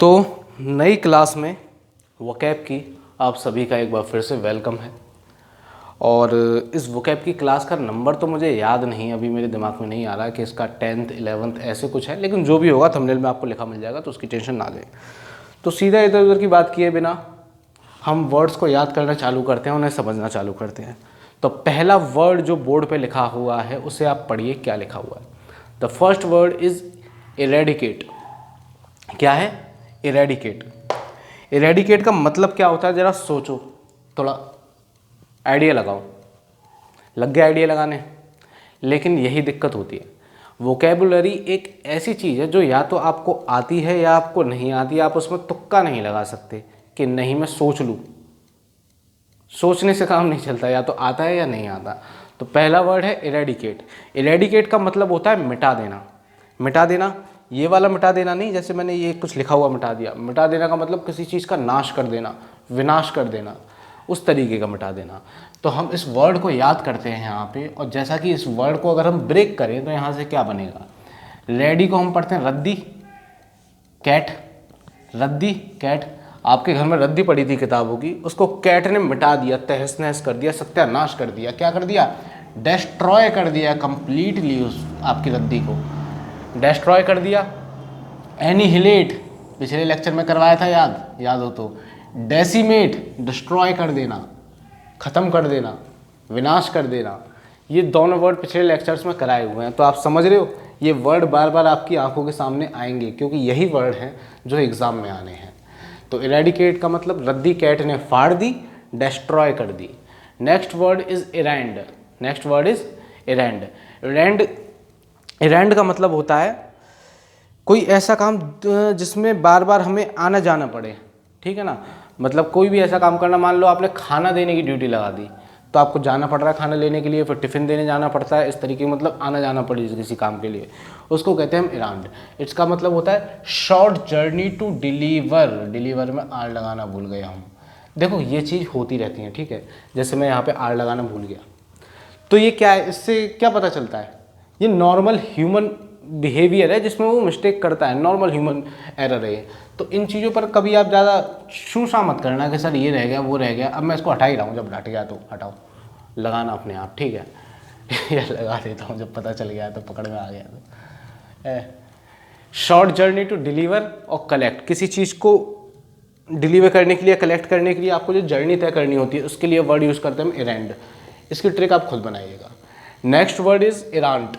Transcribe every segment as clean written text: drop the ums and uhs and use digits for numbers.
तो नई क्लास में वोकैब की आप सभी का एक बार फिर से वेलकम है। और इस वोकैब की क्लास का नंबर तो मुझे याद नहीं, अभी मेरे दिमाग में नहीं आ रहा कि इसका 10th 11th ऐसे कुछ है, लेकिन जो भी होगा थंबनेल में आपको लिखा मिल जाएगा, तो उसकी टेंशन ना लें। तो सीधा इधर उधर की बात किए बिना हम वर्ड्स को याद करना चालू करते हैं, उन्हें समझना चालू करते हैं। तो पहला वर्ड जो बोर्ड पे लिखा हुआ है उसे आप पढ़िए, क्या लिखा हुआ है। The first word is eradicate. क्या है? इरेडिकेट। इरेडिकेट का मतलब क्या होता है, ज़रा सोचो, थोड़ा आइडिया लगाओ। लग गया आइडिया लगाने? लेकिन यही दिक्कत होती है, वोकेबुलरी एक ऐसी चीज़ है जो या तो आपको आती है या आपको नहीं आती। आप उसमें तुक्का नहीं लगा सकते कि नहीं मैं सोच लूँ। सोचने से काम नहीं चलता, या तो आता है या नहीं आता। तो पहला वर्ड है इरेडिकेट। इरेडिकेट का मतलब होता है मिटा देना। मिटा देना, ये वाला मिटा देना नहीं, जैसे मैंने ये कुछ लिखा हुआ मिटा दिया। मिटा देना का मतलब किसी चीज़ का नाश कर देना, विनाश कर देना, उस तरीके का मिटा देना। तो हम इस वर्ड को याद करते हैं यहाँ पे, और जैसा कि इस वर्ड को अगर हम ब्रेक करें तो यहाँ से क्या बनेगा। रेडी को हम पढ़ते हैं रद्दी, कैट, रद्दी कैट। आपके घर में रद्दी पड़ी थी किताबों की, उसको कैट ने मिटा दिया, तहस नहस कर दिया, सत्यानाश कर दिया। क्या कर दिया? डिस्ट्रॉय कर दिया कंप्लीटली, उस आपकी रद्दी को डिस्ट्रॉय कर दिया। एनिहिलेट पिछले लेक्चर में करवाया था, याद हो तो। डेसिमेट डिस्ट्रॉय कर देना, ख़त्म कर देना, विनाश कर देना। ये दोनों वर्ड पिछले लेक्चर्स में कराए हुए हैं, तो आप समझ रहे हो ये वर्ड बार बार आपकी आंखों के सामने आएंगे, क्योंकि यही वर्ड हैं जो एग्ज़ाम में आने हैं। तो इरेडिकेट का मतलब रद्दी कैट ने फाड़ दी, डिस्ट्रॉय कर दी। Next word is errand. Next word is errand. Errand, errand का मतलब होता है कोई ऐसा काम जिसमें बार बार हमें आना जाना पड़े, ठीक है ना। मतलब कोई भी ऐसा काम करना, मान लो आपने खाना देने की ड्यूटी लगा दी, तो आपको जाना पड़ रहा है खाना लेने के लिए, फिर टिफ़िन देने जाना पड़ता है, इस तरीके मतलब आना जाना पड़े किसी काम के लिए, उसको कहते हैं हम इरांड। इसका मतलब होता है short journey to deliver. Deliver में आर लगाना भूल गए हम। देखो ये चीज़ होती रहती है, ठीक है। जैसे मैं यहाँ पे आर लगाना भूल गया, तो ये क्या है, इससे क्या पता चलता है, ये नॉर्मल ह्यूमन बिहेवियर है जिसमें वो मिस्टेक करता है, नॉर्मल ह्यूमन एरर है। तो इन चीज़ों पर कभी आप ज़्यादा शूशा मत करना कि सर ये रह गया वो रह गया। अब मैं इसको हटा ही रहा हूँ, जब हट गया तो हटाओ, लगाना अपने आप, ठीक है। या लगा देता हूँ, जब पता चल गया तो, पकड़ में आ गया तो। शॉर्ट जर्नी टू डिलीवर और कलेक्ट। किसी चीज़ को डिलीवर करने के लिए, कलेक्ट करने के लिए आपको जो जर्नी तय करनी होती है, उसके लिए वर्ड यूज़ करते हैं हम इरेंड। इसकी ट्रिक आप खुद बनाइएगा। Next word is errant.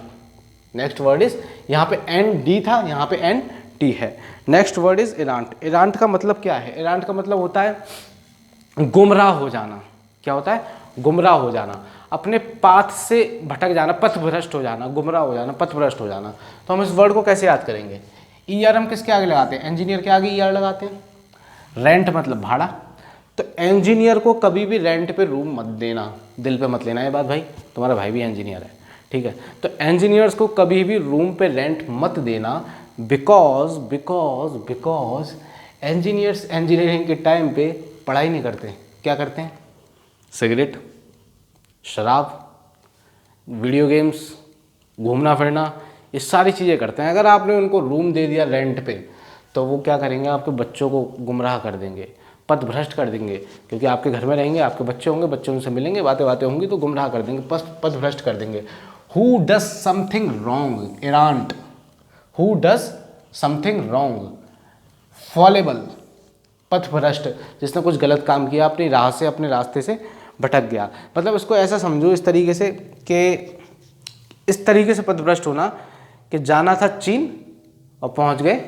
Next word is, यहाँ पे एन डी था, यहाँ पे एन टी है। Next word is errant. Errant का मतलब क्या है? इरांट का मतलब होता है गुमराह हो जाना। क्या होता है? गुमराह हो जाना, अपने पाथ से भटक जाना, पथभ्रष्ट हो जाना, गुमराह हो जाना, पथभ्रष्ट हो जाना। तो हम इस वर्ड को कैसे याद करेंगे? ई आर हम किसके आगे लगाते हैं? इंजीनियर के आगे ई आर लगाते हैं। रेंट मतलब भाड़ा, तो इंजीनियर को कभी भी रेंट पे रूम मत देना, दिल पे मत लेना ये बात भाई, तुम्हारा भाई भी इंजीनियर है, ठीक है। तो इंजीनियर्स को कभी भी रूम पे रेंट मत देना, बिकॉज इंजीनियर्स इंजीनियरिंग के टाइम पे पढ़ाई नहीं करते, क्या करते हैं? सिगरेट, शराब, वीडियो गेम्स, घूमना फिरना, ये सारी चीज़ें करते हैं। अगर आपने उनको रूम दे दिया रेंट पे, तो वो क्या करेंगे? आपके बच्चों को गुमराह कर देंगे, पथभ्रष्ट कर देंगे, क्योंकि आपके घर में रहेंगे, आपके बच्चे होंगे, बच्चे उनसे मिलेंगे, बातें होंगी, तो गुमराह कर देंगे, पथभ्रष्ट कर देंगे। Who does something wrong, errant. Who does something wrong, fallible, पथभ्रष्ट, जिसने कुछ गलत काम किया, अपनी राह से, अपने रास्ते से भटक गया। मतलब इसको ऐसा समझो इस तरीके से कि इस तरीके से पथभ्रष्ट होना कि जाना था चीन और पहुंच गए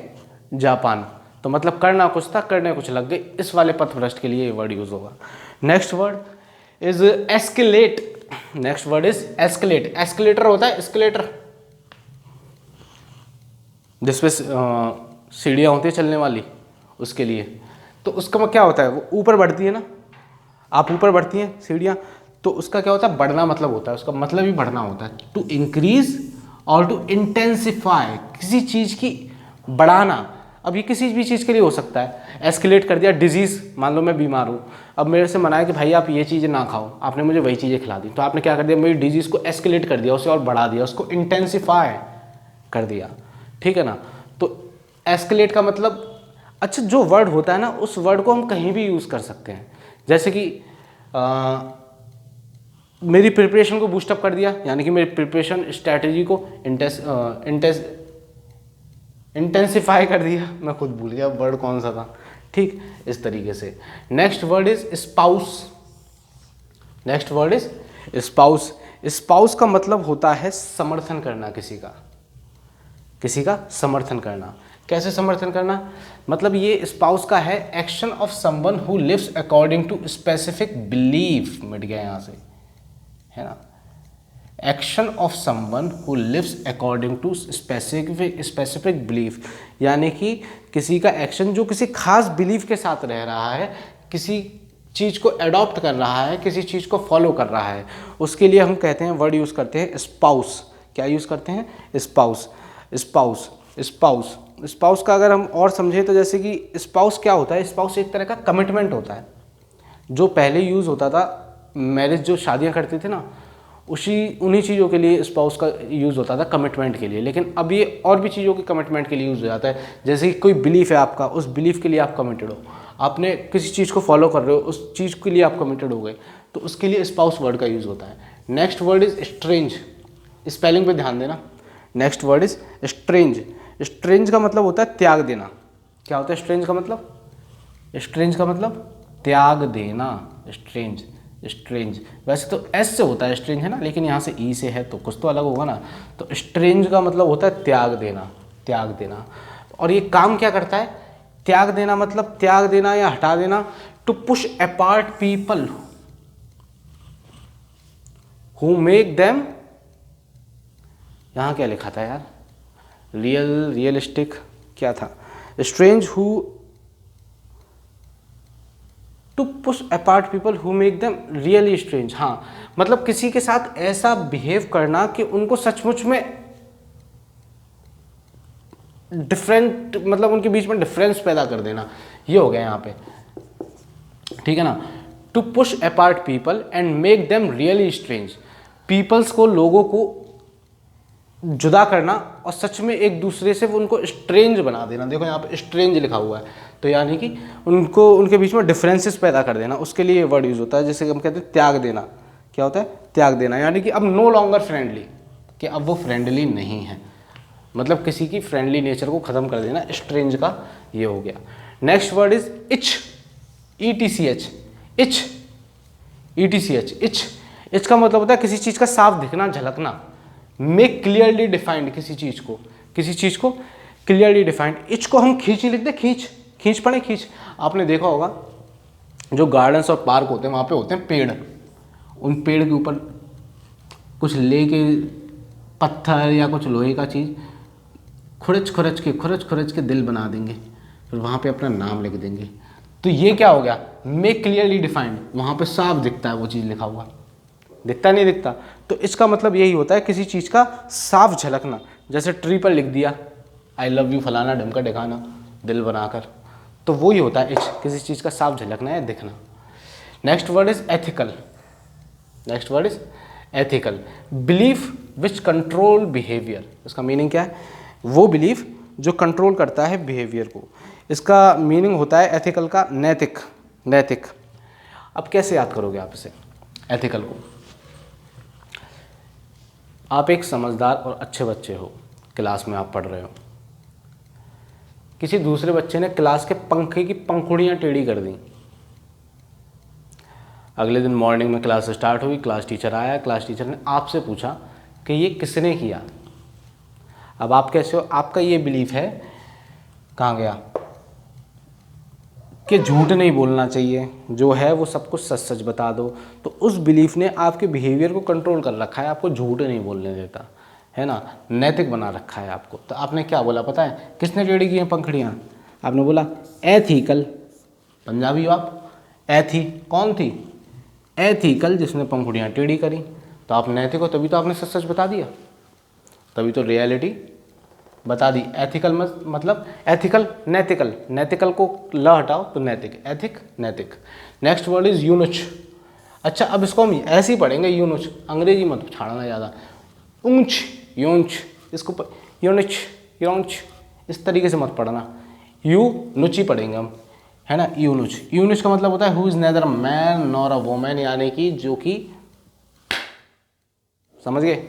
जापान। तो मतलब करना कुछ था, करने कुछ लग गए। इस वाले पथभ्रष्ट के लिए ये वर्ड यूज होगा। Next word is escalate. Next word is escalate. Escalator होता है, एस्केलेटर जिसपे सीढ़ियाँ होती है चलने वाली, उसके लिए। तो उसका क्या होता है? वो ऊपर बढ़ती है ना, आप ऊपर बढ़ती हैं सीढ़ियाँ, तो उसका क्या होता है? बढ़ना मतलब होता है, उसका मतलब ही बढ़ना होता है। टू इंक्रीज और टू इंटेंसिफाई, किसी चीज़ की बढ़ाना। अब ये किसी भी चीज़ के लिए हो सकता है। एस्केलेट कर दिया, डिजीज़, मान लो मैं बीमार हूँ, अब मेरे से मना है कि भाई आप ये चीज़ें ना खाओ, आपने मुझे वही चीज़ें खिला दी, तो आपने क्या कर दिया? मेरी डिजीज़ को एस्केलेट कर दिया, उसे और बढ़ा दिया, उसको इंटेंसिफाई कर दिया, ठीक है ना। तो एस्केलेट का मतलब अच्छा, जो वर्ड होता है ना, उस वर्ड को हम कहीं भी यूज़ कर सकते हैं। जैसे कि मेरी प्रिपरेशन को बूस्टअप कर दिया, यानी कि मेरी प्रिपरेशन स्ट्रैटेजी को इंटेंसिफाई कर दिया। मैं खुद भूल गया वर्ड कौन सा था। ठीक, इस तरीके से। Next word is spouse. Next word is spouse. Spouse का मतलब होता है समर्थन करना, किसी का समर्थन करना। कैसे समर्थन करना? मतलब ये स्पाउस का है action of someone who lives according to specific belief. मिट गया यहाँ से, है ना। Action of someone who lives according to specific belief, यानी कि किसी का एक्शन जो किसी खास बिलीफ के साथ रह रहा है, किसी चीज़ को अडॉप्ट कर रहा है, किसी चीज़ को फॉलो कर रहा है, उसके लिए हम कहते हैं, वर्ड यूज़ करते हैं स्पाउस। क्या यूज़ करते हैं? स्पाउस। स्पाउस स्पाउस स्पाउस का अगर हम और समझें तो जैसे कि स्पाउस क्या होता है? स्पाउस एक तरह का कमिटमेंट होता है। जो पहले यूज़ होता था, मैरिज जो शादियाँ करते थे ना, उन्हीं चीज़ों के लिए स्पाउस का यूज़ होता था, कमिटमेंट के लिए। लेकिन अब ये और भी चीज़ों के कमिटमेंट के लिए यूज़ हो जाता है। जैसे कि कोई बिलीफ है आपका, उस बिलीफ के लिए आप कमिटेड हो, आपने किसी चीज़ को फॉलो कर रहे हो, उस चीज़ के लिए आप कमिटेड हो गए, तो उसके लिए स्पाउस वर्ड का यूज़ होता है। Next word is strange. Spelling पे ध्यान देना। Next word is strange. Strange का मतलब होता है त्याग देना। क्या होता है स्ट्रेंज का मतलब? स्ट्रेंज का मतलब त्याग देना। स्ट्रेंज स्ट्रेंज वैसे तो एस से होता है स्ट्रेंज, है ना, लेकिन यहाँ से ई से है तो कुछ तो अलग होगा ना। तो स्ट्रेंज का मतलब होता है त्याग देना, त्याग देना। और ये काम क्या करता है? त्याग देना मतलब त्याग देना या हटा देना। To push apart people who make them, यहाँ क्या लिखा था यार? रियलिस्टिक क्या था? Strange who, to push apart people who make them really strange. हाँ, मतलब किसी के साथ ऐसा बिहेव करना कि उनको सचमुच में डिफरेंट, मतलब उनके बीच में डिफरेंस पैदा कर देना, ये हो गया यहाँ पे, ठीक है ना। To push apart people and make them really strange. Peoples को, लोगों को जुदा करना और सच में एक दूसरे से वो उनको स्ट्रेंज बना देना। देखो यहाँ पे स्ट्रेंज लिखा हुआ है, तो यानी कि उनको, उनके बीच में डिफरेंसेस पैदा कर देना, उसके लिए वर्ड यूज होता है। जैसे हम कहते हैं त्याग देना। क्या होता है? त्याग देना, यानी कि अब नो लॉन्गर फ्रेंडली, कि अब वो फ्रेंडली नहीं है, मतलब किसी की फ्रेंडली नेचर को ख़त्म कर देना। स्ट्रेंज का ये हो गया। Next word is etch. ETCH, etch. ETCH, etch. Etch का मतलब होता है किसी चीज़ का साफ दिखना, झलकना। मेक क्लियरली डिफाइंड, किसी चीज़ को क्लियरली डिफाइंड। इच को हम खींच ही लिखते हैं, खींच पड़े, खींच। आपने देखा होगा जो गार्डन्स और पार्क होते हैं, वहाँ पे होते हैं पेड़, उन पेड़ के ऊपर कुछ लेके पत्थर या कुछ लोहे का चीज़ खुरच के दिल बना देंगे, फिर वहाँ पे अपना नाम लिख देंगे। तो ये क्या हो गया? Make clearly defined. वहाँ पे साफ दिखता है वो चीज़ लिखा हुआ, दिखता नहीं दिखता? तो इसका मतलब यही होता है किसी चीज़ का साफ झलकना। जैसे ट्री पर लिख दिया आई लव यू फलाना ढमका ढिकाना, दिल बनाकर, तो वो ही होता है इच, किसी चीज़ का साफ झलकना या दिखना। Next word is ethical. Next word is ethical. Belief which control behaviour. इसका मीनिंग क्या है? वो बिलीफ जो कंट्रोल करता है बिहेवियर को। इसका मीनिंग होता है एथिकल का नैतिक। नैतिक। अब कैसे याद करोगे आप इसे, एथिकल को? आप एक समझदार और अच्छे बच्चे हो, क्लास में आप पढ़ रहे हो, किसी दूसरे बच्चे ने क्लास के पंखे की पंखुड़ियाँ टेढ़ी कर दी। अगले दिन मॉर्निंग में क्लास स्टार्ट हुई, क्लास टीचर आया, क्लास टीचर ने आपसे पूछा कि ये किसने किया। अब आप कैसे हो? आपका ये बिलीफ है, कहाँ गया, कि झूठ नहीं बोलना चाहिए, जो है वो सब कुछ सच सच बता दो। तो उस बिलीफ ने आपके बिहेवियर को कंट्रोल कर रखा है, आपको झूठ नहीं बोलने देता, है ना, नैतिक बना रखा है आपको। तो आपने क्या बोला पता है? किसने टेढ़ी की हैं पंखड़ियाँ? आपने बोला एथिकल। पंजाबी हो आप? एथी कौन थी? एथिकल, जिसने पंखुड़ियाँ टेढ़ी करी। तो आप नैतिक हो, तभी तो आपने सच सच बता दिया, तभी तो रियलिटी बता दी। एथिकल मतलब एथिकल, नैतिकल। नैतिकल को ल हटाओ तो नैतिक, एथिक नैतिक। Next word is eunuch. अच्छा, अब इसको हम ऐसे ही पढ़ेंगे यूनुच, अंग्रेजी मत छाड़ना ज़्यादा। ऊंच, यूंच, इसको यूनिच, यूंच, इस तरीके से मत पढ़ना। यूनुच ही पढ़ेंगे हम, है ना, यूनुच। यूनुच का मतलब होता है who is nether man nor a woman, यानी कि जो कि, समझ गए।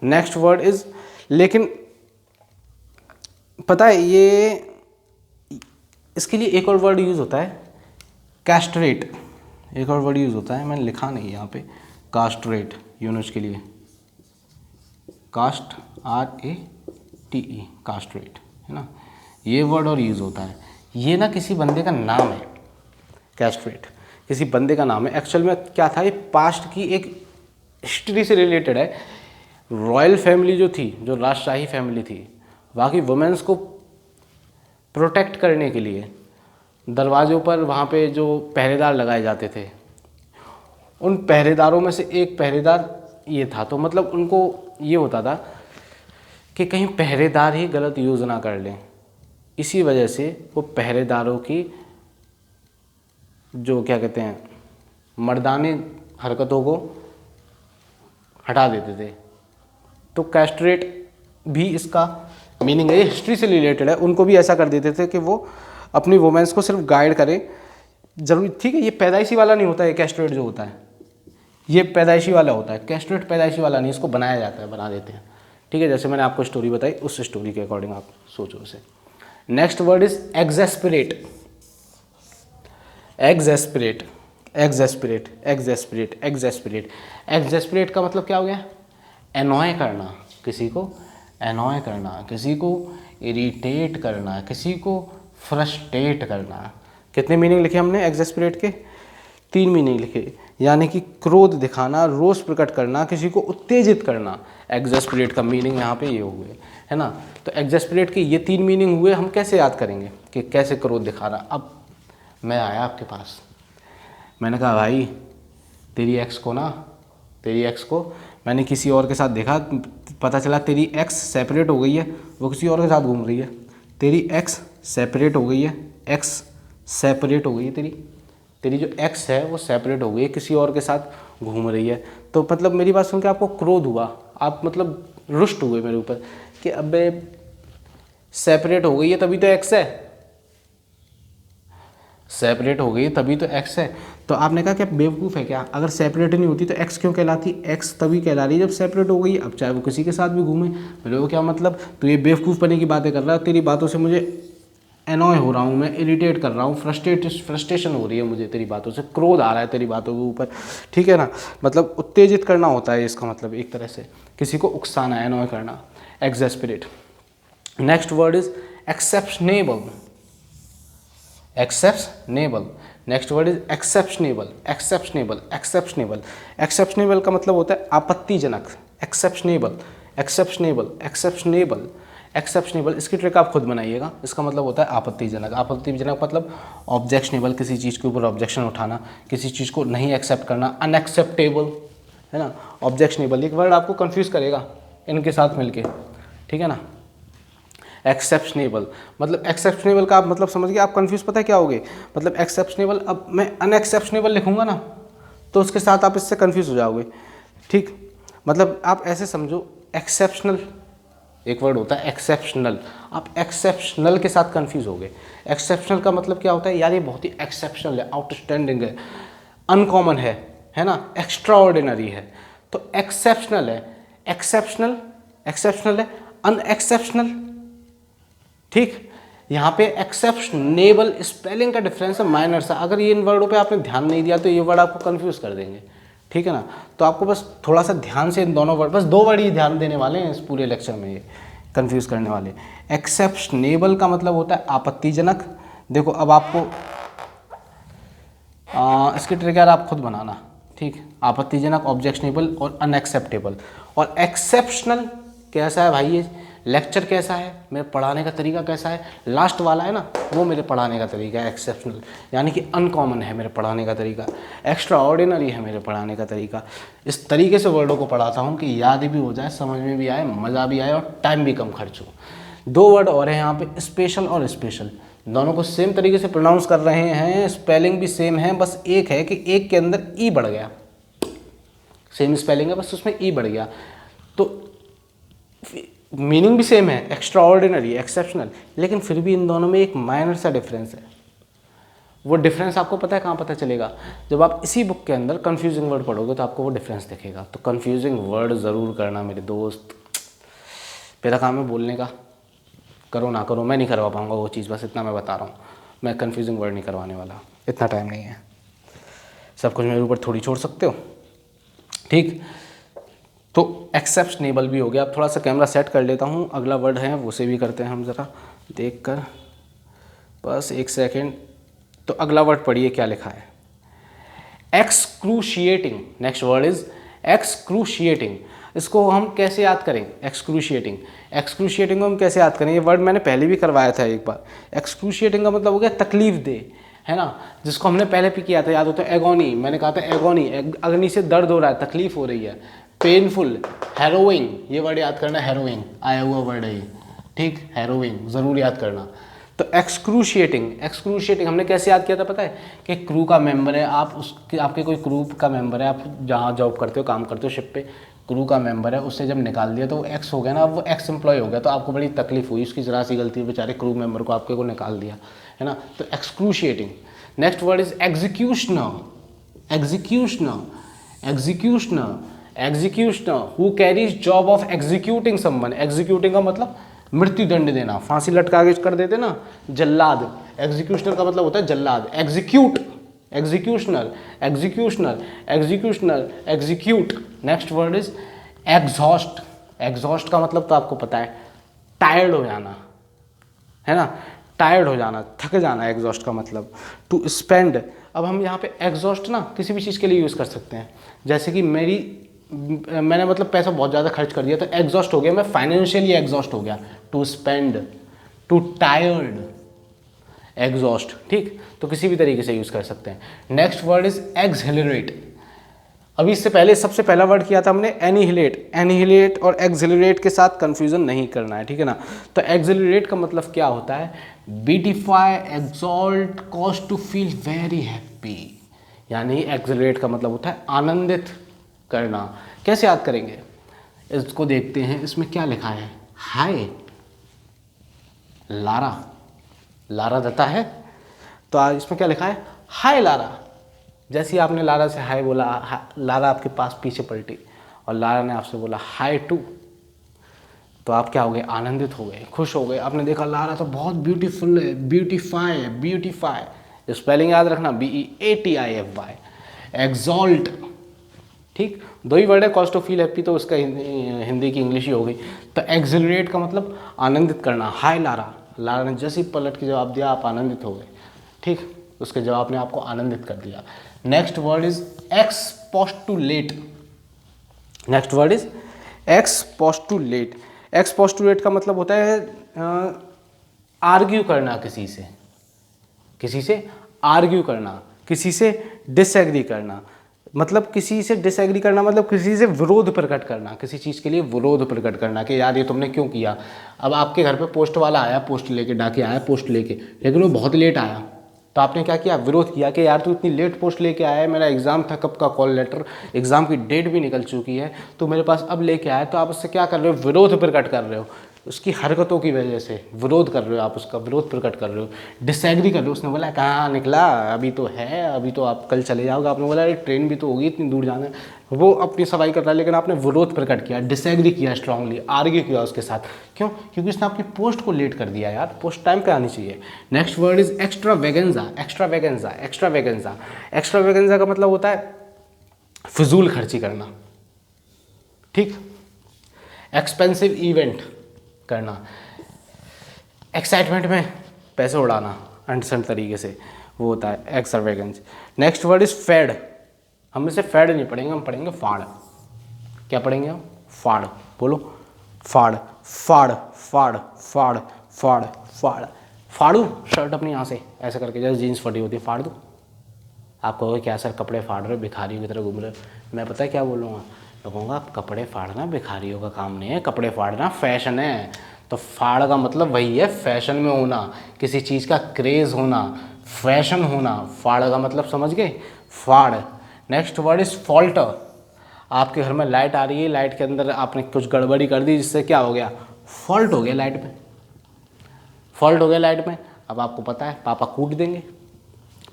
नेक्स्ट वर्ड इज, लेकिन पता है ये, इसके लिए एक और वर्ड यूज होता है, कैस्ट्रेट। एक और वर्ड यूज होता है, मैंने लिखा नहीं यहाँ पे, कास्ट्रेट, यूनुच के लिए, कास्ट, RATE, कास्ट्रेट, है ना, ये वर्ड और यूज़ होता है। ये ना किसी बंदे का नाम है, कैस्ट्रेट किसी बंदे का नाम है। एक्चुअल में क्या था, ये पास्ट की एक हिस्ट्री से रिलेटेड है। रॉयल फैमिली जो थी, जो राजशाही फैमिली थी, वहाँ की वुमेन्स को प्रोटेक्ट करने के लिए दरवाज़ों पर वहाँ पे जो पहरेदार लगाए जाते थे, उन पहरेदारों में से एक पहरेदार ये था। तो मतलब उनको ये होता था कि कहीं पहरेदार ही गलत यूज़ ना कर लें, इसी वजह से वो पहरेदारों की जो क्या कहते हैं मर्दानी हरकतों को हटा देते थे। तो कैस्ट्रेट भी इसका मीनिंग है, ये हिस्ट्री से रिलेटेड है। उनको भी ऐसा कर देते थे कि वो अपनी वुमेन्स को सिर्फ गाइड करें, जरूरी, ठीक है। ये पैदाइशी वाला नहीं होता है, कैस्ट्रेट जो होता है ये पैदाइशी वाला होता है, कैस्ट्रेट पैदाइशी वाला नहीं, इसको बनाया जाता है, बना देते हैं, ठीक है। जैसे मैंने आपको स्टोरी बताई, उस स्टोरी के अकॉर्डिंग आप सोचो उसे। Next word is exasperate. Exasperate, exasperate, exasperate, exasperate. Exasperate का मतलब क्या हो गया, एनॉय करना, किसी को एनॉय करना, किसी को इरिटेट करना, किसी को फ्रस्ट्रेट करना। कितने मीनिंग लिखे हमने एग्जेस्परेट के, 3 मीनिंग लिखे, यानी कि क्रोध दिखाना, रोष प्रकट करना, किसी को उत्तेजित करना। एग्जेस्परेट का मीनिंग यहाँ पे ये हुए, है ना। तो एग्जेस्परेट के ये 3 मीनिंग हुए। हम कैसे याद करेंगे कि कैसे क्रोध दिखाना। अब मैं आया आपके पास, मैंने कहा भाई तेरी एक्स को मैंने किसी और के साथ देखा, पता चला तेरी एक्स सेपरेट हो गई है, वो किसी और के साथ घूम रही है। तेरी एक्स सेपरेट हो गई है, एक्स सेपरेट हो गई है, तेरी जो एक्स है वो सेपरेट हो गई है, किसी और के साथ घूम रही है। तो मतलब मेरी बात सुन के आपको क्रोध हुआ, आप मतलब रुष्ट हुए मेरे ऊपर कि अबे सेपरेट हो गई है तभी तो एक्स है, सेपरेट हो गई तभी तो एक्स है। तो आपने कहा कि बेवकूफ़ है क्या, अगर सेपरेट नहीं होती तो एक्स क्यों कहलाती, एक्स तभी कहला रही है जब सेपरेट हो गई। अब चाहे वो किसी के साथ भी घूमे, मेरे को क्या मतलब, तो ये बेवकूफ़ बने की बातें कर रहा है। तेरी बातों से मुझे एनॉय हो रहा हूँ, मैं इरिटेट कर रहा हूँ, फ्रस्ट्रेशन हो रही है मुझे तेरी बातों से, क्रोध आ रहा है तेरी बातों के ऊपर, ठीक है ना। मतलब उत्तेजित करना होता है इसका मतलब, एक तरह से किसी को उकसाना, एनॉय करना, exasperate. Next word is exceptionable. Exceptionable, next word is exceptionable. Exceptionable, exceptionable, exceptionable का मतलब होता है आपत्तिजनक। एक्सेप्शनेबल, एक्सेप्शनेबल, एक्सेप्शनेबल, एक्सेप्शनेबल, इसकी ट्रिक आप खुद बनाइएगा। इसका मतलब होता है आपत्तिजनक। आपत्तिजनक मतलब ऑब्जेक्शनेबल, किसी चीज़ के ऊपर ऑब्जेक्शन उठाना, किसी चीज़ को नहीं एक्सेप्ट करना। अनएक्सेप्टेबल, है ना। ऑब्जेक्शनेबल एक वर्ड आपको कंफ्यूज करेगा इनके साथ मिलके, ठीक है ना। एक्सेप्शनेबल मतलब, एक्सेप्शनेबल का आप मतलब समझ गए, आप कंफ्यूज पता है क्या होगे, मतलब एक्सेप्शनेबल, अब मैं अनएक्सेप्शनेबल लिखूंगा ना तो उसके साथ आप इससे कंफ्यूज हो जाओगे, ठीक। मतलब आप ऐसे समझो, एक्सेप्शनल एक वर्ड होता है, एक्सेप्शनल, आप एक्सेप्शनल के साथ कंफ्यूज हो गए। एक्सेप्शनल का मतलब क्या होता है, यार ये बहुत ही एक्सेप्शनल है, आउटस्टैंडिंग है, अनकॉमन है ना, एक्स्ट्रा ऑर्डिनरी है। तो एक्सेप्शनल है, एक्सेप्शनल, एक्सेप्शनल है, अनएक्सेप्शनल, ठीक। यहाँ पे एक्सेप्शनेबल स्पेलिंग का डिफरेंस है, माइनर सा। अगर ये इन वर्डों पे आपने ध्यान नहीं दिया तो ये वर्ड आपको कंफ्यूज कर देंगे, ठीक है ना। तो आपको बस थोड़ा सा ध्यान से इन दोनों वर्ड, बस 2 वर्ड ही ध्यान देने वाले हैं इस पूरे लेक्चर में, ये कंफ्यूज करने वाले। एक्सेप्शनेबल का मतलब होता है आपत्तिजनक। देखो अब आपको इसकी ट्रिक यार आप खुद बनाना, ठीक। आपत्तिजनक, ऑब्जेक्शनेबल और अनएक्सेप्टेबल। और एक्सेप्शनल कैसा है भाई, ये लेक्चर कैसा है, मेरे पढ़ाने का तरीका कैसा है, लास्ट वाला है ना वो मेरे पढ़ाने का तरीका है। एक्सेप्शनल यानी कि अनकॉमन है मेरे पढ़ाने का तरीका, एक्स्ट्रा ऑर्डिनरी है मेरे पढ़ाने का तरीका। इस तरीके से वर्डों को पढ़ाता हूँ कि याद भी हो जाए, समझ में भी आए, मज़ा भी आए और टाइम भी कम खर्च हो। 2 वर्ड और हैं यहाँ पे, स्पेशल और स्पेशल। दोनों को सेम तरीके से प्रोनाउंस कर रहे हैं, स्पेलिंग भी सेम है, बस एक है कि एक के अंदर ई बढ़ गया, सेम स्पेलिंग है बस उसमें ई बढ़ गया। तो मीनिंग भी सेम है, एक्स्ट्रा ऑर्डिनरी, एक्सेप्शनल, लेकिन फिर भी इन दोनों में एक माइनर सा डिफरेंस है। वो डिफरेंस आपको पता है कहाँ पता चलेगा? जब आप इसी बुक के अंदर कंफ्यूजिंग वर्ड पढ़ोगे तो आपको वो डिफरेंस दिखेगा। तो कंफ्यूजिंग वर्ड ज़रूर करना मेरे दोस्त, मेरा काम है बोलने का, करो ना करो, मैं नहीं करवा पाऊँगा वो चीज़, बस इतना मैं बता रहा हूँ। मैं कंफ्यूजिंग वर्ड नहीं करवाने वाला, इतना टाइम नहीं है। सब कुछ मेरे ऊपर थोड़ी छोड़ सकते हो, ठीक? तो एक्सेप्शनेबल भी हो गया। अब थोड़ा सा कैमरा सेट कर लेता हूँ, अगला वर्ड है उसे भी करते हैं हम ज़रा देख कर, बस एक सेकेंड। तो अगला वर्ड पढ़िए क्या लिखा है, excruciating. Next word is excruciating. इसको हम कैसे याद करें? एक्सक्रूशिएटिंग, एक्सक्रूशिएटिंग को हम कैसे याद करें? ये वर्ड मैंने पहले भी करवाया था एक बार। एक्सक्रूशिएटिंग का मतलब हो गया तकलीफ दे, है ना, जिसको हमने पहले भी किया था, याद हो तो एगोनी, मैंने कहा था एगोनी, अग्नि से दर्द हो रहा है, तकलीफ हो रही है। पेनफुल, हैरोइंग, ये वर्ड याद करना, हैरोइंग आया हुआ वर्ड है ये, ठीक, हैरोइंग ज़रूर याद करना। तो एक्सक्रूशिएटिंग, एक्सक्रूशिएटिंग हमने कैसे याद किया था पता है? कि क्रू का मेंबर है आप, उसके आपके कोई क्रू का मेंबर है, आप जहाँ जॉब करते हो, काम करते हो शिप पे, क्रू का मेंबर है, उससे जब निकाल दिया तो वो एक्स हो गया ना, अब वो एक्स एम्प्लॉय हो गया, तो आपको बड़ी तकलीफ हुई, उसकी ज़रा सी गलती बेचारे क्रू मेंबर को आपके को निकाल दिया, है ना, तो excruciating. Next word is executioner, executioner, executioner, executioner who carries job of executing someone. Executing का मतलब मृत्यु दंड देना, फांसी लटका के कर देते ना, जल्लाद। एग्जीक्यूशनर का मतलब होता है जल्लाद। Execute, executioner, executioner, executioner, execute. Next word is exhaust. Exhaust का मतलब तो आपको पता है, टायर्ड हो जाना, है ना, टायर्ड हो जाना, थक जाना, एग्जॉस्ट का मतलब। टू स्पेंड, अब हम यहाँ पे एग्जॉस्ट ना किसी भी चीज़ के लिए यूज़ कर सकते हैं, जैसे कि मैंने मतलब पैसा बहुत ज़्यादा खर्च कर दिया तो एग्जॉस्ट हो गया, मैं फाइनेंशियली एग्जॉस्ट हो गया। To spend, to tired, exhaust, ठीक, तो किसी भी तरीके से यूज़ कर सकते हैं। Next word is exhilarate. अभी इससे पहले सबसे पहला वर्ड किया था हमने एनिहिलेट। एनिहिलेट और एक्सहिलरेट के साथ कंफ्यूजन नहीं करना है, ठीक है ना। तो एक्सहिलरेट का मतलब क्या होता है? Beautify, exalt, cause to feel very happy. यानी एक्सहिलरेट का मतलब होता है आनंदित करना। कैसे याद करेंगे? इसको देखते हैं, इसमें क्या लिखा है, हाय लारा, लारा दत्ता है, तो आज इसमें क्या लिखा है, हाय लारा। जैसे ही आपने लारा से हाय बोला, लारा आपके पास पीछे पलटी और लारा ने आपसे बोला हाय टू, तो आप क्या हो गए, आनंदित हो गए, खुश हो गए। आपने देखा लारा तो बहुत ब्यूटीफुल है, ब्यूटीफाई है, ब्यूटीफाई, स्पेलिंग याद रखना, BEATIFY। एक्सॉल्ट, ठीक, दो ही वर्ड है, कॉज टू फील हैप्पी, तो उसका हिंदी की इंग्लिश ही हो गई। तो एक्सिलरेट का मतलब आनंदित करना। हाय लारा, लारा ने जैसे ही पलट के जवाब दिया आप आनंदित हो गए, ठीक, उसके जवाब ने आपको आनंदित कर दिया। Next word is expostulate. Next word is expostulate. Expostulate का मतलब होता है आर्ग्यू करना, किसी से आर्ग्यू करना, किसी से डिसएग्री करना। मतलब किसी से डिसएग्री करना मतलब किसी से विरोध प्रकट करना, किसी चीज़ के लिए विरोध प्रकट करना कि यार ये तुमने क्यों किया। अब आपके घर पे पोस्ट वाला आया, पोस्ट लेके, डाके आया पोस्ट लेके, लेकिन वो बहुत लेट आया, तो आपने क्या किया, विरोध किया कि यार तू इतनी लेट पोस्ट लेके आया है, मेरा एग्ज़ाम था कब का, कॉल लेटर, एग्ज़ाम की डेट भी निकल चुकी है, तो मेरे पास अब लेके आया। तो आप उससे क्या कर रहे हो, विरोध प्रकट कर रहे हो, उसकी हरकतों की वजह से विरोध कर रहे हो, आप उसका विरोध प्रकट कर रहे हो, डिसएग्री कर रहे हो। उसने बोला कहाँ निकला, अभी तो है, अभी तो आप कल चले जाओगे। आपने बोला अरे ट्रेन भी तो होगी, इतनी दूर जाना है। वो अपनी सफाई कर रहा है, लेकिन आपने विरोध प्रकट किया, डिसएग्री किया, स्ट्रांगली आर्ग्यू किया उसके साथ। क्यों? क्योंकि उसने आपकी पोस्ट को लेट कर दिया, यार पोस्ट टाइम पे आनी चाहिए। Next word is extravaganza. Extravaganza, extravaganza, extravaganza का मतलब होता है फिजूल खर्ची करना, ठीक, एक्सपेंसिव इवेंट करना, एक्साइटमेंट में पैसे उड़ाना अनसन तरीके से, वो होता है extravagance. Next word is fed. हम इसे फेड नहीं पढ़ेंगे, हम पढ़ेंगे फाड़। क्या पढ़ेंगे हम? फाड़, बोलो फाड़, फाड़, फाड़, फाड़, फाड़, फाड़। फाड़ू शर्ट अपनी यहाँ से ऐसे करके, जैसे जीन्स फटी होती है, फाड़ दूँ। आप कहोगे क्या सर कपड़े फाड़ रहे हो, भिखारियों की तरह घूम रहे हो। मैं पता है क्या बोलूँगा, मैं कहूँगा कपड़े फाड़ना भिखारियों का काम नहीं है, कपड़े फाड़ना फैशन है। तो फाड़ का मतलब वही है, फैशन में होना, किसी चीज़ का क्रेज़ होना, फैशन होना। फाड़ का मतलब समझ गए, फाड़। Next word is falter. आपके घर में लाइट आ रही है, लाइट के अंदर आपने कुछ गड़बड़ी कर दी, जिससे क्या हो गया, फॉल्ट हो गया लाइट में, फॉल्ट हो गया लाइट में। अब आपको पता है पापा कूट देंगे,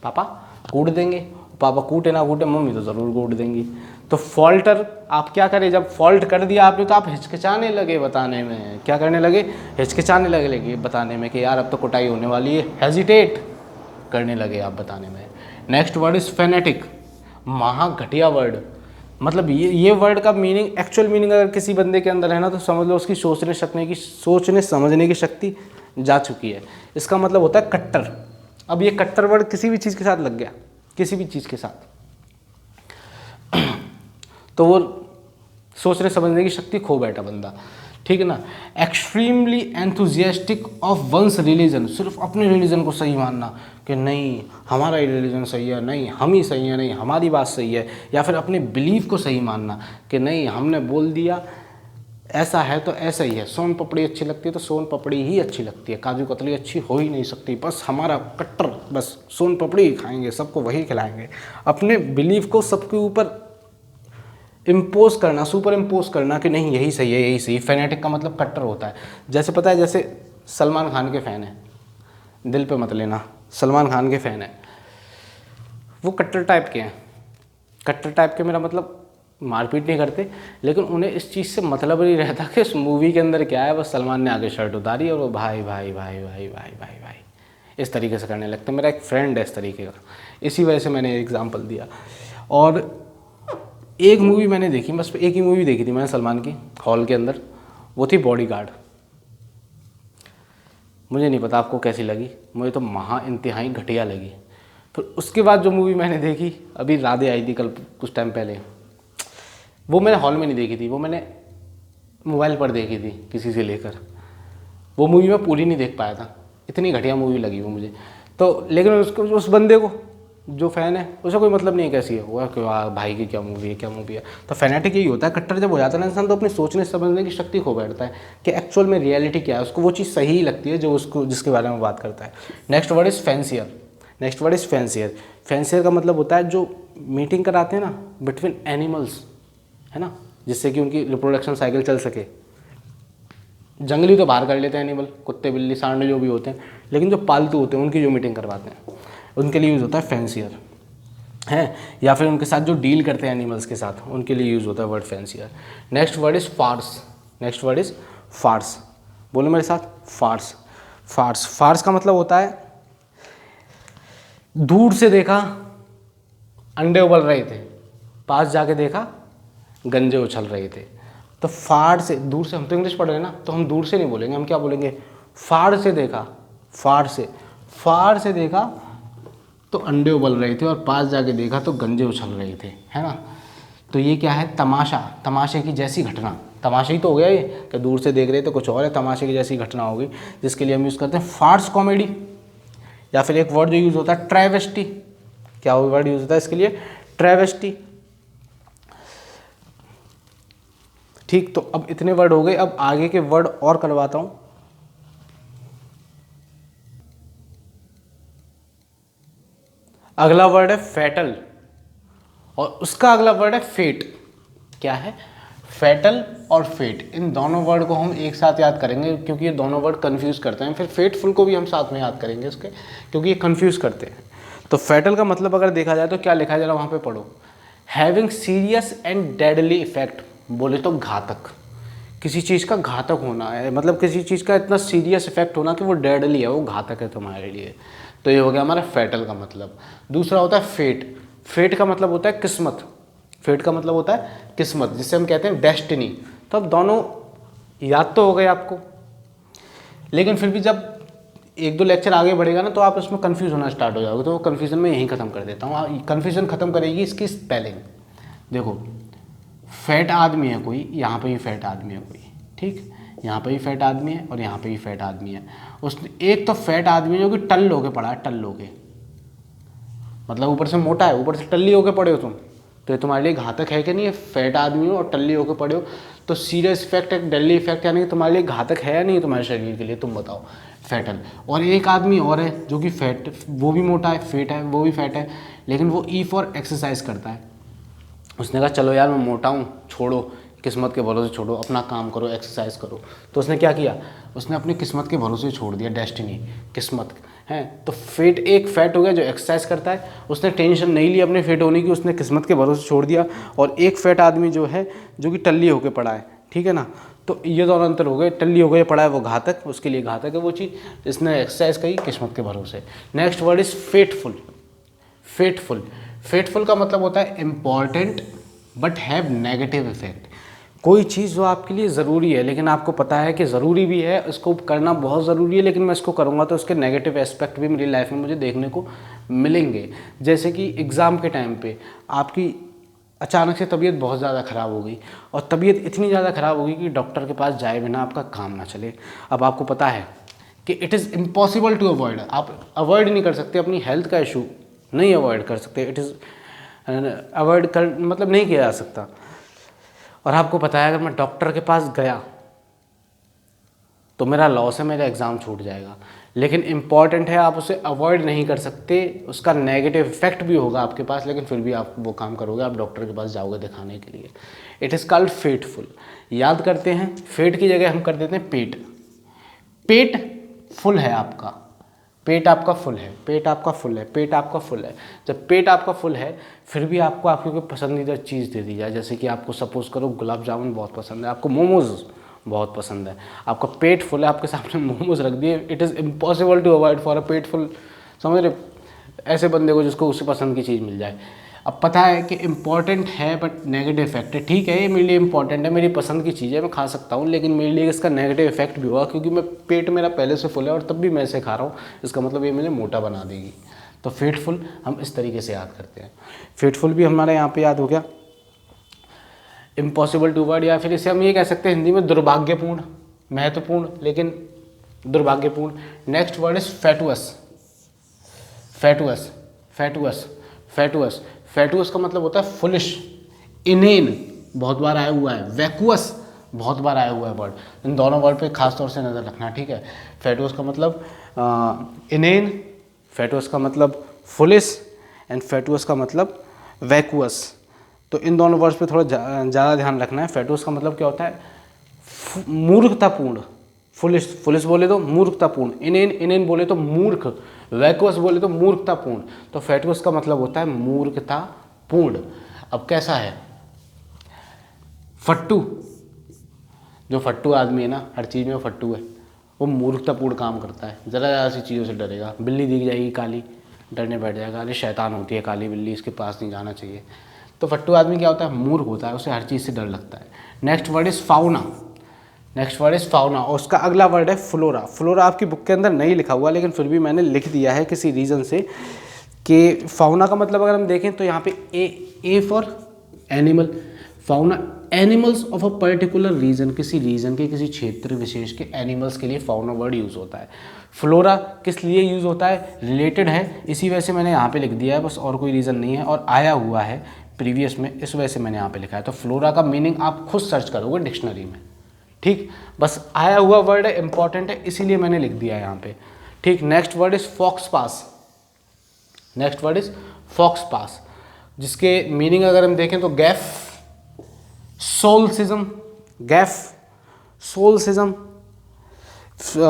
पापा कूट देंगे, पापा कूटे ना कूटे मम्मी तो ज़रूर कूट देंगी। तो फॉल्टर आप क्या करें, जब फॉल्ट कर दिया आपने तो आप हिचकिचाने लगे बताने में, क्या करने लगे, हिचकिचाने लगे बताने में कि यार अब तो कुटाई होने वाली है, हेजिटेट करने लगे आप बताने में। नेक्स्ट वर्ड इज़ फेनेटिक, महा घटिया वर्ड। मतलब ये वर्ड का मीनिंग, एक्चुअल मीनिंग अगर किसी बंदे के अंदर है ना तो समझ लो उसकी सोचने समझने की शक्ति जा चुकी है। इसका मतलब होता है कट्टर। अब ये कट्टर वर्ड किसी भी चीज़ के साथ लग गया, किसी भी चीज़ के साथ, तो वो सोचने समझने की शक्ति खो बैठा बंदा, ठीक है ना। Extremely enthusiastic of one's religion, सिर्फ अपने रिलीजन को सही मानना कि नहीं हमारा ही रिलीजन सही है, नहीं हम ही सही है, नहीं हमारी बात सही है, या फिर अपने बिलीफ को सही मानना कि नहीं हमने बोल दिया ऐसा है तो ऐसा ही है, सोन पपड़ी अच्छी लगती है तो सोन पपड़ी ही अच्छी लगती है, काजू कतली अच्छी हो ही नहीं सकती, बस हमारा कट्टर बस सोन पपड़ी ही खाएंगे, सबको वही खिलाएंगे। अपने बिलीफ को सबके ऊपर इम्पोज करना, सुपर इम्पोज करना कि नहीं यही सही है, यही सही। फेनेटिक का मतलब कट्टर होता है। जैसे पता है, जैसे सलमान खान के फ़ैन है, दिल पे मत लेना, सलमान खान के फ़ैन है, वो कट्टर टाइप के हैं। कट्टर टाइप के मेरा मतलब मारपीट नहीं करते, लेकिन उन्हें इस चीज़ से मतलब नहीं रहता कि उस मूवी के अंदर क्या है, बस सलमान ने आगे शर्ट उतारी और वो भाई भाई भाई भाई भाई भाई भाई इस तरीके से करने लगते। मेरा एक फ्रेंड है इस तरीके का, इसी वजह से मैंने एग्जाम्पल दिया। और एक मूवी मैंने देखी, बस एक ही मूवी देखी थी मैंने सलमान की हॉल के अंदर, वो थी बॉडीगार्ड। मुझे नहीं पता आपको कैसी लगी, मुझे तो महा इंतहाई घटिया लगी। फिर उसके बाद जो मूवी मैंने देखी, अभी राधे आई थी कल कुछ टाइम पहले, वो मैंने हॉल में नहीं देखी थी, वो मैंने मोबाइल पर देखी थी किसी से लेकर। वो मूवी मैं पूरी नहीं देख पाया था, इतनी घटिया मूवी लगी वो मुझे। तो लेकिन उसको, उस बंदे को जो फ़ैन है उसे कोई मतलब नहीं है कैसी है वो, कि वाह भाई की क्या मूवी है, क्या मूवी है। तो फैनेटिक यही होता है, कट्टर जब हो जाता है ना इंसान तो अपनी सोचने समझने की शक्ति खो बैठता है कि एक्चुअल में रियलिटी क्या है, उसको वो चीज़ सही लगती है जो उसको जिसके बारे में बात करता है। Next word is fancier. Next word is fancier. Fancier का मतलब होता है जो मीटिंग कराते हैं ना बिटवीन एनिमल्स, है ना, जिससे कि उनकी रिप्रोडक्शन साइकिल चल सके। जंगली तो बाहर कर लेते हैं एनिमल, कुत्ते बिल्ली सांड जो भी होते हैं, लेकिन जो पालतू होते हैं उनकी जो मीटिंग करवाते हैं उनके लिए यूज़ होता है फैंसियर, है, या फिर उनके साथ जो डील करते हैं एनिमल्स के साथ उनके लिए यूज़ होता है word fancier. Next word is farce. Next word is farce. बोलो मेरे साथ, फार्स। फार्स, फार्स का मतलब होता है दूर से देखा अंडे उबल रहे थे, पास जाके देखा गंजे उछल रहे थे। तो फाड़ से, दूर से, हम तो इंग्लिश पढ़ रहे हैं ना तो हम दूर से नहीं बोलेंगे, हम क्या बोलेंगे, फाड़ से देखा, फाड़ से, फाड़ से देखा तो अंडे उबल रहे थे और पास जाके देखा तो गंजे उछल रहे थे, है ना। तो ये क्या है, तमाशा, तमाशे की जैसी घटना। तमाशा ही तो हो गया ये कि दूर से देख रहे थे कुछ और है, तमाशे की जैसी घटना होगी, जिसके लिए हम यूज़ करते हैं फार्स कॉमेडी। या फिर एक वर्ड जो यूज़ होता है ट्रेवेस्टी। क्या वो वर्ड यूज़ होता है इसके लिए, ट्रेवेस्टी। ठीक, तो अब इतने वर्ड हो गए, अब आगे के वर्ड और करवाता हूँ। अगला वर्ड है फैटल और उसका अगला वर्ड है फेट। क्या है, फैटल और फेट, इन दोनों वर्ड को हम एक साथ याद करेंगे क्योंकि ये दोनों वर्ड कंफ्यूज करते हैं। फिर फेटफुल को भी हम साथ में याद करेंगे उसके, क्योंकि ये कंफ्यूज करते हैं। तो फैटल का मतलब अगर देखा जाए तो क्या लिखा है जरा वहाँ पे पढ़ो, having serious and deadly effect. बोले तो घातक, किसी चीज़ का घातक होना है, मतलब किसी चीज़ का इतना सीरियस इफेक्ट होना कि वो डेडली है, वो घातक है तुम्हारे लिए। तो ये हो गया हमारा फैटल का मतलब। दूसरा होता है फेट। फेट का मतलब होता है किस्मत। फेट का मतलब होता है किस्मत, जिसे हम कहते हैं डेस्टिनी। तो अब दोनों याद तो हो गए आपको, लेकिन फिर भी जब एक दो लेक्चर आगे बढ़ेगा ना तो आप उसमें कंफ्यूज होना स्टार्ट हो जाओगे। तो वो कन्फ्यूज़न में यहीं ख़त्म कर देता हूँ। कन्फ्यूज़न ख़त्म करेगी इसकी स्पेलिंग। देखो, फैट आदमी है कोई, यहाँ पे भी फैट आदमी है कोई, ठीक, यहाँ पे भी फैट आदमी है और यहाँ पे भी फैट आदमी है। उसने एक तो फैट आदमी जो कि टल होके पड़ा है, टल होके, मतलब ऊपर से मोटा है, ऊपर से टल्ली होके पड़े हो तुम, तो ये तुम्हारे लिए घातक है कि नहीं है, फैट आदमी हो और टल्ली होके पड़े हो, तो सीरियस इफेक्ट है, डेडली इफेक्ट, यानी कि तुम्हारे लिए घातक है या नहीं तुम्हारे शरीर के लिए, तुम बताओ। फैटल। और एक आदमी और है जो कि फैट, वो भी मोटा है, फेट है, वो भी फैट है, लेकिन वो ई फॉर एक्सरसाइज करता है। उसने कहा चलो यार मैं मोटा हूँ, छोड़ो किस्मत के भरोसे छोड़ो, अपना काम करो, एक्सरसाइज करो। तो उसने क्या किया, उसने अपनी किस्मत के भरोसे छोड़ दिया, डेस्टिनी, किस्मत है। तो फेट, एक फेट हो गया जो एक्सरसाइज करता है, उसने टेंशन नहीं ली अपने फेट होने की, उसने किस्मत के भरोसे छोड़ दिया। और एक फेट आदमी जो है जो कि टल्ली होकर पड़ा है, ठीक है ना। तो ये दोनों अंतर हो गए, टल्ली हो गए पड़ा है वो घातक, उसके लिए घातक है वो चीज़, इसने एक्सरसाइज करी किस्मत के भरोसे। Next word is fateful. Fateful, fateful का मतलब होता है important but have negative effect. कोई चीज़ जो आपके लिए ज़रूरी है लेकिन आपको पता है कि ज़रूरी भी है, इसको करना बहुत ज़रूरी है, लेकिन मैं इसको करूँगा तो उसके नेगेटिव एस्पेक्ट भी मेरी लाइफ में मुझे देखने को मिलेंगे। जैसे कि एग्ज़ाम के टाइम पे आपकी अचानक से तबीयत बहुत ज़्यादा ख़राब हो गई, और तबीयत इतनी ज़्यादा ख़राब हो गई कि डॉक्टर के पास जाए बिना आपका काम ना चले। अब आपको पता है कि it is impossible to avoid, आप अवॉइड नहीं कर सकते अपनी हेल्थ का इशू, नहीं अवॉइड कर सकते, इट इज़ अवॉइड कर मतलब नहीं किया जा सकता। और आपको पता है अगर मैं डॉक्टर के पास गया तो मेरा लॉस है, मेरा एग्ज़ाम छूट जाएगा, लेकिन इम्पॉर्टेंट है, आप उसे अवॉइड नहीं कर सकते, उसका नेगेटिव इफेक्ट भी होगा आपके पास, लेकिन फिर भी आप वो काम करोगे, आप डॉक्टर के पास जाओगे दिखाने के लिए। It is called fateful. याद करते हैं, फेट की जगह हम कर देते हैं पेट। पेट फुल है आपका, पेट आपका फुल है, पेट आपका फुल है, पेट आपका फुल है। जब पेट आपका फुल है फिर भी आपको आपकी कोई पसंदीदा चीज़ दे दी जाए, जैसे कि आपको सपोज़ करो गुलाब जामुन बहुत पसंद है, आपको मोमोज़ बहुत पसंद है, आपका पेट फुल है, आपके सामने मोमोज़ रख दिए, it is impossible to avoid for a pet full. समझ रहे, ऐसे बंदे को जिसको उससे पसंद की चीज़ मिल जाए। अब पता है कि इम्पॉर्टेंट है बट नेगेटिव इफेक्ट है, ठीक है ये मेरे लिए इम्पॉर्टेंट है, मेरी पसंद की चीज़ है, मैं खा सकता हूँ, लेकिन मेरे लिए इसका नेगेटिव इफेक्ट भी हुआ क्योंकि मैं पेट मेरा पहले से फुल है और तब भी मैं इसे खा रहा हूँ, इसका मतलब ये मुझे मोटा बना देगी। तो फेटफुल हम इस तरीके से याद करते हैं। फेटफुल भी हमारे यहाँ पे याद हो गया। इम्पॉसिबल टू अवॉइड, या फिर इसे हम ये कह सकते हैं हिंदी में दुर्भाग्यपूर्ण, महत्वपूर्ण लेकिन दुर्भाग्यपूर्ण। Next word is fatuous. Fatuous, fatuous, fatuous, fatuous का मतलब होता है फुलिश, इनेन बहुत बार आया हुआ है, वैकुअस बहुत बार आया हुआ है वर्ड। इन दोनों वर्ड पे खास तौर से नज़र रखना, ठीक है। फैटुअस का मतलब इनेन, फैटुअस का मतलब फुलिश एंड फैटुअस का मतलब वैकुअस। तो इन दोनों वर्ड्स पे थोड़ा ज़्यादा ध्यान रखना है। फैटुअस का मतलब क्या होता है, मूर्खतापूर्ण। फुलिश, फुलिश बोले तो मूर्खतापूर्ण, इनेन, इनेन बोले तो मूर्ख, वैकुअस बोले तो मूर्खतापूर्ण। तो फैटुअस का मतलब होता है मूर्खतापूर्ण। अब कैसा है फट्टू, जो फट्टू आदमी है ना, हर चीज़ में वो फट्टू है, वो मूर्खतापूर्ण काम करता है, ज़रा सी चीज़ों से डरेगा। बिल्ली दिख जाएगी काली, डरने बैठ जाएगा, अरे शैतान होती है काली बिल्ली, इसके पास नहीं जाना चाहिए। तो फट्टू आदमी क्या होता है, मूर्ख होता है, उसे हर चीज़ से डर लगता है। Next word is fauna. Next word is fauna, और उसका अगला वर्ड है फ्लोरा। फ्लोरा आपकी बुक के अंदर नहीं लिखा हुआ, लेकिन फिर भी मैंने लिख दिया है किसी रीज़न से, कि फाउना का मतलब अगर हम देखें तो यहाँ पे A for animal. Fauna animals of a particular region, किसी रीजन के, किसी क्षेत्र विशेष के एनिमल्स के लिए फाउना वर्ड यूज़ होता है। फ्लोरा किस लिए यूज़ होता है, रिलेटेड है, इसी वजह से मैंने यहाँ पे लिख दिया है, बस और कोई रीज़न नहीं है, और आया हुआ है प्रीवियस में, इस वजह से मैंने यहाँ पे लिखा है। तो फ्लोरा का मीनिंग आप खुद सर्च करोगे डिक्शनरी में, ठीक, बस आया हुआ वर्ड है, इंपॉर्टेंट है, इसीलिए मैंने लिख दिया है यहाँ पे, ठीक। Next word is faux pas. Next word is faux pas, जिसके मीनिंग अगर हम देखें तो gaffe, solecism, gaffe, solecism.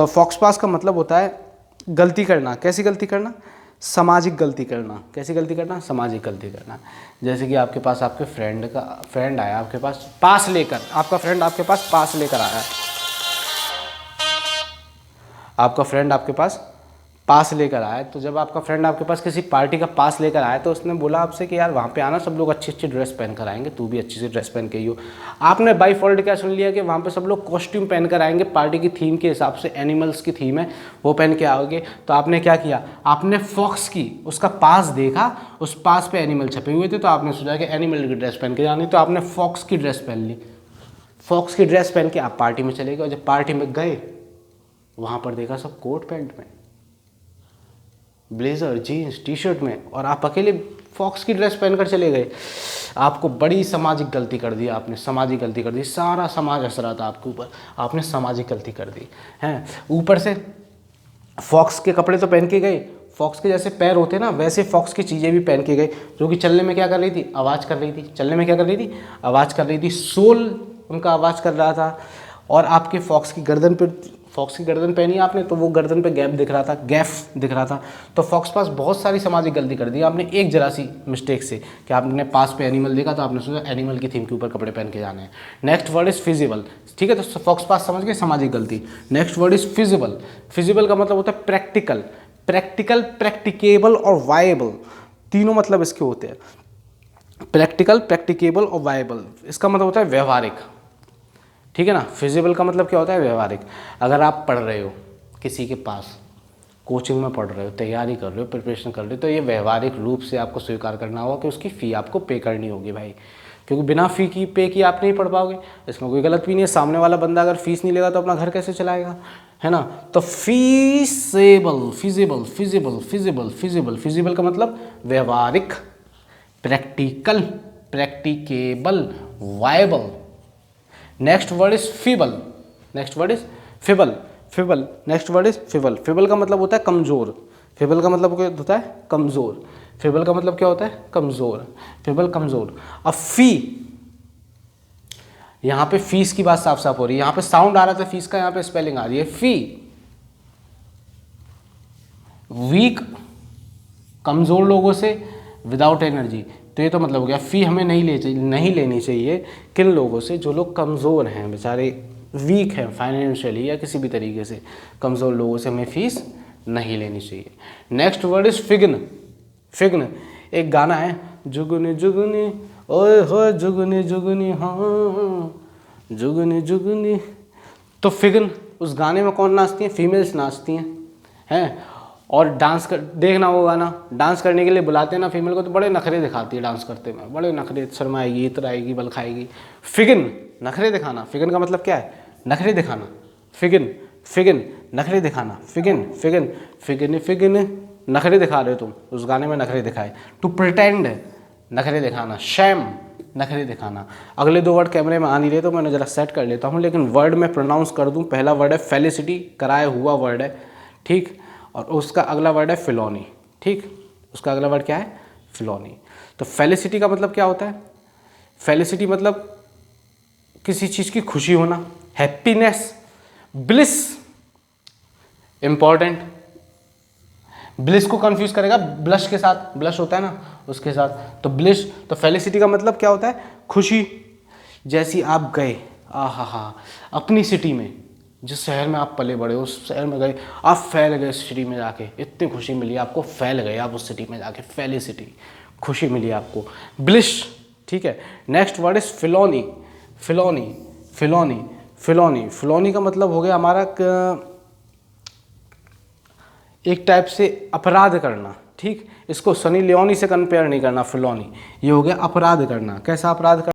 Faux pas का मतलब होता है गलती करना। कैसी गलती करना, सामाजिक गलती करना। कैसी गलती करना, सामाजिक गलती करना। जैसे कि आपके पास आपके फ्रेंड आया आपके पास लेकर, आपका फ्रेंड आपके पास पास लेकर आया, आपका फ्रेंड आपके पास लेकर आया। तो जब आपका फ्रेंड आपके पास किसी पार्टी का पास लेकर आया तो उसने बोला आपसे कि यार वहाँ पे आना, सब लोग अच्छी अच्छी ड्रेस पहन कर आएंगे, तू भी अच्छी सी ड्रेस पहन के ही हो। आपने बाई फॉल्ट क्या सुन लिया कि वहाँ पे सब लोग कॉस्ट्यूम पहन कर आएंगे, पार्टी की थीम के हिसाब से, एनिमल्स की थीम है वो पहन के आओगे। तो आपने क्या किया, आपने फॉक्स की उसका पास देखा, उस पास पे एनिमल छपे हुए थे, तो आपने सोचा कि एनिमल की ड्रेस पहन के जानी, तो आपने फॉक्स की ड्रेस पहन ली। फॉक्स की ड्रेस पहन के आप पार्टी में चले गए, और जब पार्टी में गए वहाँ पर देखा सब कोट पैंट में, ब्लेजर, जीन्स, टी शर्ट में, और आप अकेले फॉक्स की ड्रेस पहनकर चले गए। आपको बड़ी सामाजिक गलती कर दी आपने, सामाजिक गलती कर दी, सारा समाज हंस रहा था आपके ऊपर, आपने सामाजिक गलती कर दी हैं। ऊपर से फॉक्स के कपड़े तो पहन के गए, फॉक्स के जैसे पैर होते ना वैसे फॉक्स की चीज़ें भी पहन के गए, जो कि चलने में क्या कर रही थी, आवाज़ कर रही थी। चलने में क्या कर रही थी, आवाज़ कर रही थी। सोल उनका आवाज़ कर रहा था। और आपके फॉक्स की गर्दन पहनी आपने, तो वो गर्दन पे गैप दिख रहा था। तो फॉक्स पास बहुत सारी सामाजिक गलती कर दी आपने एक जरा सी मिस्टेक से, कि आपने पास पे एनिमल देखा तो आपने सोचा एनिमल की थीम के ऊपर कपड़े पहन के जाने हैं। नेक्स्ट वर्ड इज फिजिबल, ठीक है, तो फॉक्स पास समझ गए सामाजिक गलती। Next word is feasible. Feasible का मतलब होता है प्रैक्टिकल, प्रैक्टिकेबल और वायबल, तीनों मतलब इसके होते हैं। प्रैक्टिकल, प्रैक्टिकेबल और वायबल, इसका मतलब होता है व्यवहारिक, ठीक है ना। फिजिबल का मतलब क्या होता है, व्यवहारिक। अगर आप पढ़ रहे हो किसी के पास, कोचिंग में पढ़ रहे हो, तैयारी कर रहे हो, प्रिपरेशन कर रहे हो, तो ये व्यवहारिक रूप से आपको स्वीकार करना होगा कि उसकी फ़ी आपको पे करनी होगी भाई, क्योंकि बिना फ़ी की पे की आप नहीं पढ़ पाओगे। इसमें कोई गलत भी नहीं है, सामने वाला बंदा अगर फीस नहीं लेगा तो अपना घर कैसे चलाएगा, है ना। तो feasible, feasible, feasible, feasible, feasible, feasible का मतलब व्यवहारिक, practical, practicable, viable. Next word is feeble, next word is feeble, feeble, next word is feeble. Feeble का मतलब होता है कमज़ोर, फिबल का मतलब क्या होता है, कमज़ोर। फिबल का मतलब क्या होता है, कमज़ोर, फिबल, कमज़ोर। अब फी, यहाँ पे फीस की बात साफ साफ हो रही है, यहाँ पे साउंड आ रहा था फीस का, यहाँ पे स्पेलिंग आ रही है फी। वीक, कमज़ोर लोगों से, विदाउट एनर्जी, तो ये तो मतलब हो गया फ़ी हमें नहीं लेनी चाहिए किन लोगों से, जो लोग कमज़ोर हैं, बेचारे वीक हैं फाइनेंशियली या किसी भी तरीके से, कमज़ोर लोगों से हमें फ़ीस नहीं लेनी चाहिए। Next word is feign. Feign एक गाना है, जुगनी जुगनी ओए हो जुगनी जुगनी हाँ जुगनी जुगनी, तो फिग्न उस गाने में कौन नाचती हैं, फीमेल्स नाचती हैं। और डांस कर, देखना वो गाना, डांस करने के लिए बुलाते हैं ना फीमेल को, तो बड़े नखरे दिखाती है डांस करते में, बड़े नखरे, शर्माएगी, इतराएगी, बल खाएगी। फिगिन, नखरे दिखाना, फिगिन का मतलब क्या है, नखरे दिखाना। फिगिन, फिगिन, नखरे दिखाना, फिगिन, फिगिन, फिगिन, फिगिन, नखरे दिखा रहे हो तुम, उस गाने में नखरे दिखाए। टू प्रिटेंड, नखरे दिखाना। शैम, नखरे दिखाना। अगले दो वर्ड कैमरे में आ नहीं रहे तो मैंने ज़रा सेट कर लेता हूँ, लेकिन वर्ड में प्रोनाउंस कर दूँ। पहला वर्ड है फेलिसिटी, कराया हुआ वर्ड है, ठीक, और उसका अगला वर्ड है फिलौनी, ठीक, उसका अगला वर्ड क्या है, फिलौनी। तो फेलिसिटी का मतलब क्या होता है, फेलिसिटी मतलब किसी चीज़ की खुशी होना, हैप्पीनेस। ब्लिस, इंपॉर्टेंट, ब्लिस को कंफ्यूज करेगा ब्लश के साथ, ब्लश होता है ना उसके साथ, तो ब्लिश। तो फेलिसिटी का मतलब क्या होता है, खुशी। जैसी आप गए, आहा अपनी सिटी में, जिस शहर में आप पले बड़े उस शहर में गए, आप फैल गए उस सिटी में जाके, इतनी खुशी मिली आपको, फैल गए आप उस सिटी में जाके, फेलिसिटी, खुशी मिली आपको, ब्लिश, ठीक है। Next word is felony. Felony, felony, felony, felony का मतलब हो गया हमारा एक टाइप से अपराध करना, ठीक, इसको सनी लियोनी से कंपेयर नहीं करना। फिलौनी ये हो गया अपराध करना। कैसा अपराध करना,